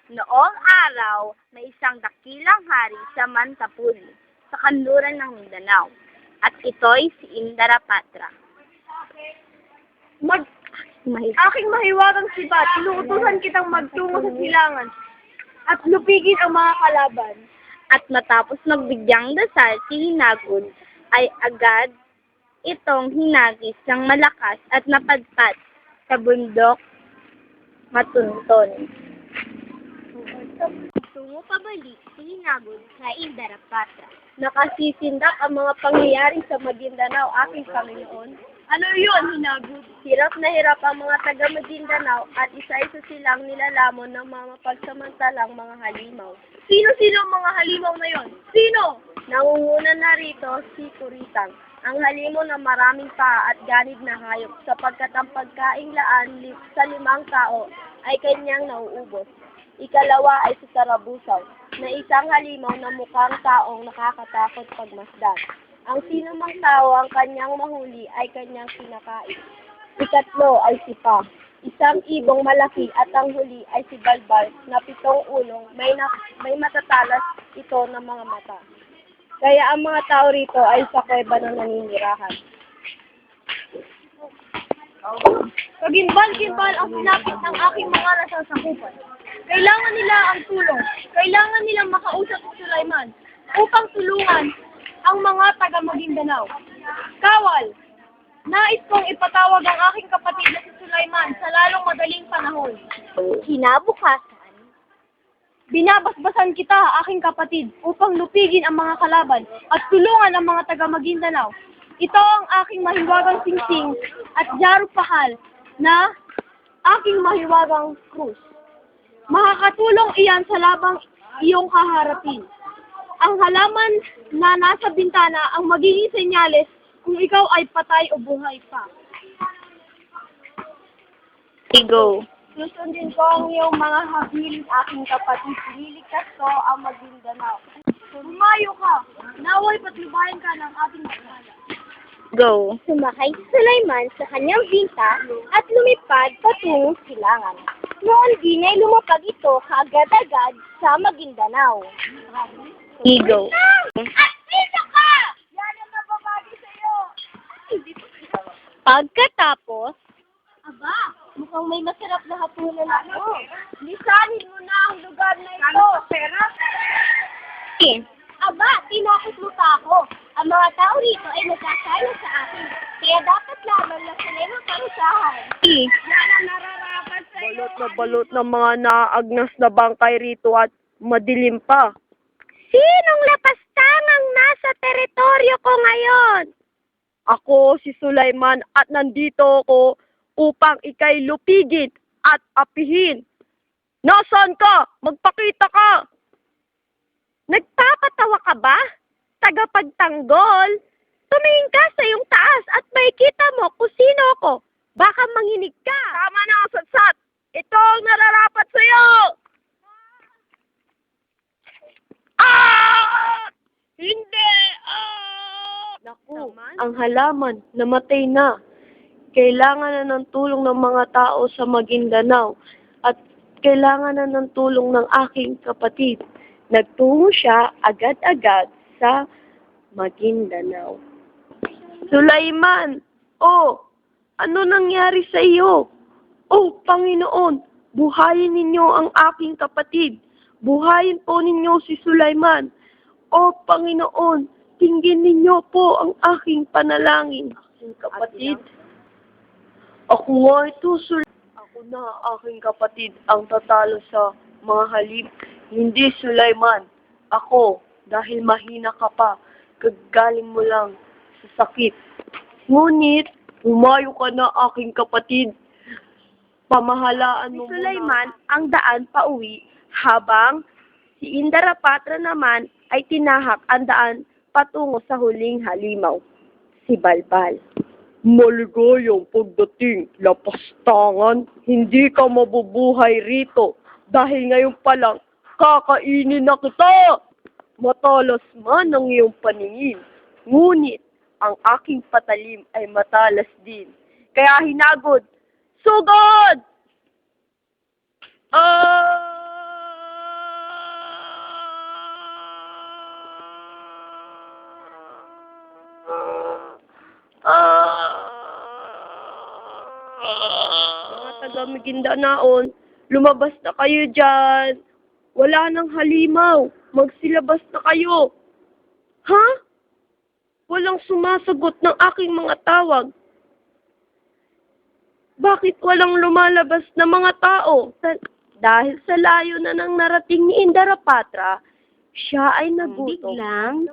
Noong araw, may isang dakilang hari sa Mantapuli, sa kanluran ng Mindanao, at ito'y si Indarapatra. Aking mahiwagang sibat, inuutusan kitang magtungo sa silangan at lupigin ang mga kalaban. At matapos magbigyang dasal si Hinagod, ay agad itong hinagis ng malakas at napadpad sa bundok Matunton. Tungo pabalik si Hinagod sa Indarapatra. Nakasisindak ang mga pangyayari sa Maguindanao, aking Panginoon. Ano yun, Hinagod? Hirap na hirap ang mga taga Maguindanao at isa-isa silang nilalamon ng mga mapagsamantalang mga halimaw. Sino-sino ang mga halimaw na yon? Sino? Nangunguna na rito si Kuritang, ang halimo na maraming paa at ganid na hayop, sapagkat ang pagkaing laan sa 5 tao ay kanyang nauubos. Ikalawa ay si Tarabusaw, na isang halimaw na mukhang taong nakakatakot pagmasdan. Ang sinumang tao ang kanyang mahuli ay kanyang kinakain. Ikatlo ay si Pa, isang ibong malaki, at ang huli ay si Balbal na 7 ulong, may matatalas ito ng mga mata. Kaya ang mga tao rito ay sa kuweba na naninirahan. Kaginbal-gimbal ang sinapit ng aking mga nasasakupan. Kailangan nila ang tulong. Kailangan nilang makausap si Sulaiman upang tulungan ang mga taga Maguindanao. Kawal! Nais kong ipatawag ang aking kapatid na si Sulaiman sa lalong madaling panahon. Kinabukasan, Binabasbasan kita, aking kapatid, upang lupigin ang mga kalaban at tulungan ang mga taga Maguindanao. Ito ang aking mahiwagang singsing at jarupahal na aking mahiwagang krus. Makakatulong iyan sa labang iyong kaharapin. Ang halaman na nasa bintana ang magiging senyales kung ikaw ay patay o buhay pa. Igo. Susundin ko ang iyong mga habilin, aking kapatid. Ililigtas ko ang Maguindanao. Humayo ka! Naway patnubayan ka ng ating maghala. Go. Sumakay si Sulaiman sa kanyang binta at lumipad patungong silangan. Noon din ay lumapag ito kaagad-agad sa Maguindanao. Igo. At dito ka! Yan ang nababagi sa iyo! Pagkatapos, Aba, mukhang may masarap na hapunan ako. Lisanin mo na ang lugar na ito. Aba, tinakot mo pa ako. Ang mga tao rito ay nagkasaya sa akin. Kaya dapat lamang na sila magparusahan. Yan ang nararapat sa iyo. Balot na balot ng mga naagnas na bangkay rito at madilim pa. sinong lapastangang nasa teritoryo ko ngayon? Ako si Sulaiman at nandito ako upang ikay lupigin at apihin. Nasaan ka? Magpakita ka! Nagpapatawa ka ba? Tagapagtanggol? Tumingin ka sa iyong taas at makikita mo kung sino ako. Baka manginig ka. Tama na ang satsat! Ito ang nararapat sa iyo! Ah! Hindi! Ah! Naku, ang halaman, namatay na. Kailangan na ng tulong ng mga tao sa Maguindanao at kailangan na ng tulong ng aking kapatid. Nagtungo siya agad-agad sa Maguindanao. Sulaiman, ano nangyari sa iyo? Oh, Panginoon, buhayin ninyo ang aking kapatid. Buhayin po ninyo si Sulaiman. Oh, Panginoon, tingin ninyo po ang aking panalangin. Aking kapatid, ako nga ito, Ako na, aking kapatid, ang tatalo sa mga halim. Hindi, Sulaiman. Ako, dahil mahina ka pa, kagaling mo lang sa sakit. Ngunit, humayo ka na, aking kapatid. Pamahalaan mo Si Sulaiman ang daan pauwi habang si Indarapatra naman ay tinahak ang daan patungo sa huling halimaw, si Balbal. Maligayang pagdating, lapastangan. Hindi ka mabubuhay rito dahil ngayon pa lang kakainin na kita. Matalas man ang iyong paningin, ngunit ang aking patalim ay matalas din. Kaya Hinagod, sugod! Mga taga Maguindanaon, lumabas na kayo dyan. Wala nang halimaw. Magsilabas na kayo. Ha? Walang sumasagot ng aking mga tawag. Bakit walang lumalabas na mga tao? Dahil sa layo na nang narating ni Indarapatra, siya ay nagutom. Biglang,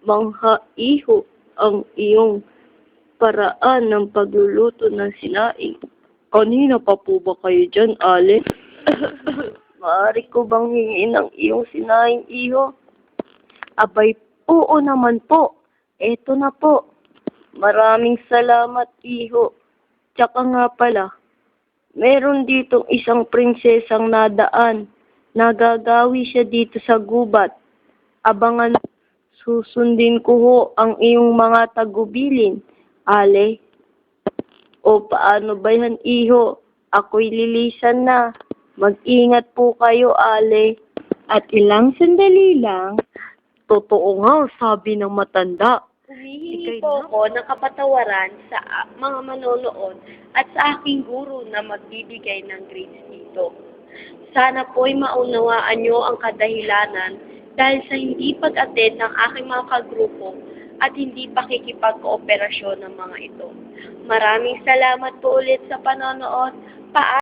mangha iho ang iyong paraan ng pagluluto ng sinaing. Kanina pa po ba kayo dyan, Ale? Maaari ko bang hingin ang iyong sinaing, iho? Abay, oo naman po. Eto na po. Maraming salamat, iho. Tsaka nga pala, meron ditong isang prinsesang nadaan. Nagagawi siya dito sa gubat. Abangan, susundin ko ho ang iyong mga tagubilin, Ale. O paano ba yan, iho? Ako'y lilisan na. Mag-ingat po kayo, Ale. At ilang sandali lang, totoo nga, sabi ng matanda. Humihingi po ako ng kapatawaran sa mga manonood at sa aking guro na magbibigay ng grades dito. Sana po'y maunawaan nyo ang kadahilanan dahil sa hindi pag-attend ng aking mga kagrupo at hindi pakikipag-kooperasyon ng mga ito. Maraming salamat po ulit sa panonood.